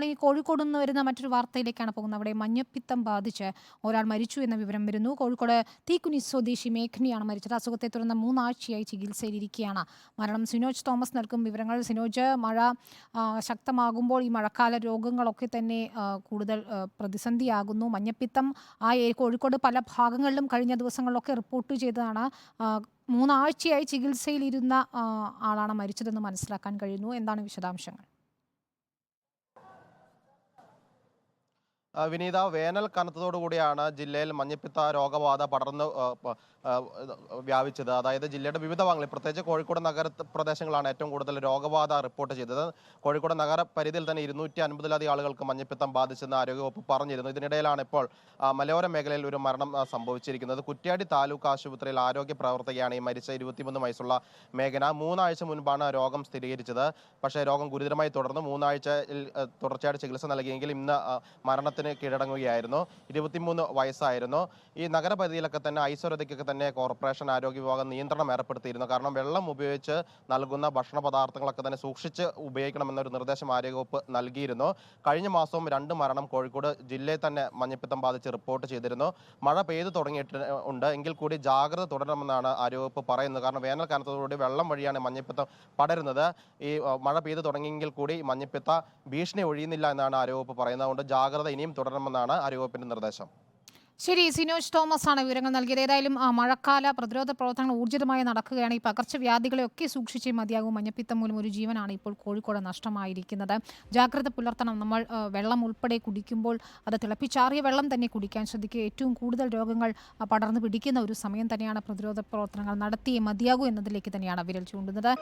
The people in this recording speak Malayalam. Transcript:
നമ്മൾ ഈ കോഴിക്കോട് നിന്ന് വരുന്ന മറ്റൊരു വാർത്തയിലേക്കാണ് പോകുന്നത്. അവിടെ മഞ്ഞപ്പിത്തം ബാധിച്ച് ഒരാൾ മരിച്ചു എന്ന വിവരം വരുന്നു. കോഴിക്കോട് തീക്കുനി സ്വദേശി മേഘ്നയാണ് മരിച്ചത്. അസുഖത്തെ തുടർന്ന് 3 ആഴ്ചയായി ചികിത്സയിലിരിക്കുകയാണ്. മരണം സിനോജ് തോമസ് നൽകും വിവരങ്ങൾ. സിനോജ്, മഴ ശക്തമാകുമ്പോൾ ഈ മഴക്കാല രോഗങ്ങളൊക്കെ തന്നെ കൂടുതൽ പ്രതിസന്ധിയാകുന്നു. മഞ്ഞപ്പിത്തം കോഴിക്കോട് പല ഭാഗങ്ങളിലും കഴിഞ്ഞ ദിവസങ്ങളിലൊക്കെ റിപ്പോർട്ട് ചെയ്തതാണ്. 3 ആഴ്ചയായി ചികിത്സയിലിരുന്ന ആളാണ് മരിച്ചതെന്ന് മനസ്സിലാക്കാൻ കഴിയുന്നു. എന്താണ് വിശദാംശങ്ങൾ? വിനീത, വേനൽ കനത്തതോടുകൂടിയാണ് ജില്ലയിൽ മഞ്ഞപ്പിത്ത രോഗബാധ പടർന്ന് വ്യാപിച്ചത്. അതായത് ജില്ലയുടെ വിവിധ ഭാഗങ്ങളിൽ, പ്രത്യേകിച്ച് കോഴിക്കോട് നഗര പ്രദേശങ്ങളാണ് ഏറ്റവും കൂടുതൽ രോഗബാധ റിപ്പോർട്ട് ചെയ്തത്. കോഴിക്കോട് നഗര പരിധിയിൽ തന്നെ 250-ലധികം ആളുകൾക്ക് മഞ്ഞപ്പിത്തം ബാധിച്ചെന്ന് ആരോഗ്യവകുപ്പ് പറഞ്ഞിരുന്നു. ഇതിനിടയിലാണ് ഇപ്പോൾ മലയോര മേഖലയിൽ ഒരു മരണം സംഭവിച്ചിരിക്കുന്നത്. കുറ്റ്യാടി താലൂക്ക് ആശുപത്രിയിൽ ആരോഗ്യ പ്രവർത്തകയാണ് ഈ മരിച്ച 23 വയസ്സുള്ള മേഘന. 3 ആഴ്ച മുൻപാണ് രോഗം സ്ഥിരീകരിച്ചത്. പക്ഷേ രോഗം ഗുരുതരമായി തുടർന്ന് 3 ആഴ്ചയിൽ തുടർച്ചയായിട്ട് ചികിത്സ നൽകിയെങ്കിലും ഇന്ന് മരണത്തിന് കീഴടങ്ങുകയായിരുന്നു. 23 വയസ്സായിരുന്നു. ഈ നഗരപരിധിയിലൊക്കെ തന്നെ ഐശ്വര്യതയ്ക്കൊക്കെ തന്നെ കോർപ്പറേഷൻ ആരോഗ്യ വിഭാഗം നിയന്ത്രണം ഏർപ്പെടുത്തിയിരുന്നു. കാരണം വെള്ളം ഉപയോഗിച്ച് നൽകുന്ന ഭക്ഷണ പദാർത്ഥങ്ങളൊക്കെ തന്നെ സൂക്ഷിച്ച് ഉപയോഗിക്കണമെന്നൊരു നിർദ്ദേശം ആരോഗ്യവകുപ്പ് നൽകിയിരുന്നു. കഴിഞ്ഞ മാസവും 2 മരണം കോഴിക്കോട് ജില്ലയിൽ തന്നെ മഞ്ഞപ്പിത്തം ബാധിച്ച് റിപ്പോർട്ട് ചെയ്തിരുന്നു. മഴ പെയ്തു തുടങ്ങിയിട്ടുണ്ട്, എങ്കിൽ കൂടി ജാഗ്രത തുടരണമെന്നാണ് ആരോഗ്യവകുപ്പ് പറയുന്നത്. കാരണം വേനൽ കാലത്തോടുകൂടി വെള്ളം വഴിയാണ് മഞ്ഞപ്പിത്തം പടരുന്നത്. ഈ മഴ പെയ്തു തുടങ്ങിയെങ്കിൽ കൂടി മഞ്ഞപ്പിത്ത ഭീഷണി ഒഴിയുന്നില്ല എന്നാണ് ആരോഗ്യവകുപ്പ് പറയുന്നത്. അതുകൊണ്ട് ജാഗ്രത ഇനിയും തുടരണമെന്നാണ് ആരോഗ്യവകുപ്പിന്റെ നിർദ്ദേശം. ശരി, സിനോജ് തോമസ് ആണ് വിവരങ്ങൾ നൽകിയത്. ഏതായാലും മഴക്കാല പ്രതിരോധ പ്രവർത്തനങ്ങൾ ഊർജിതമായി നടക്കുകയാണ്. ഈ പകർച്ചവ്യാധികളെയൊക്കെ സൂക്ഷിച്ചേ മതിയാകും. മഞ്ഞപ്പിത്തം മൂലം ഒരു ജീവനാണ് ഇപ്പോൾ കോഴിക്കോട് നഷ്ടമായിരിക്കുന്നത്. ജാഗ്രത പുലർത്തണം. നമ്മൾ വെള്ളം ഉൾപ്പെടെ കുടിക്കുമ്പോൾ അത് തിളപ്പിച്ചാറിയ വെള്ളം തന്നെ കുടിക്കാൻ ശ്രദ്ധിക്കുക. ഏറ്റവും കൂടുതൽ രോഗങ്ങൾ പടർന്നു പിടിക്കുന്ന ഒരു സമയം തന്നെയാണ്. പ്രതിരോധ പ്രവർത്തനങ്ങൾ നടത്തിയേ മതിയാകൂ എന്നതിലേക്ക് തന്നെയാണ് വിരൽ ചൂണ്ടുന്നത്.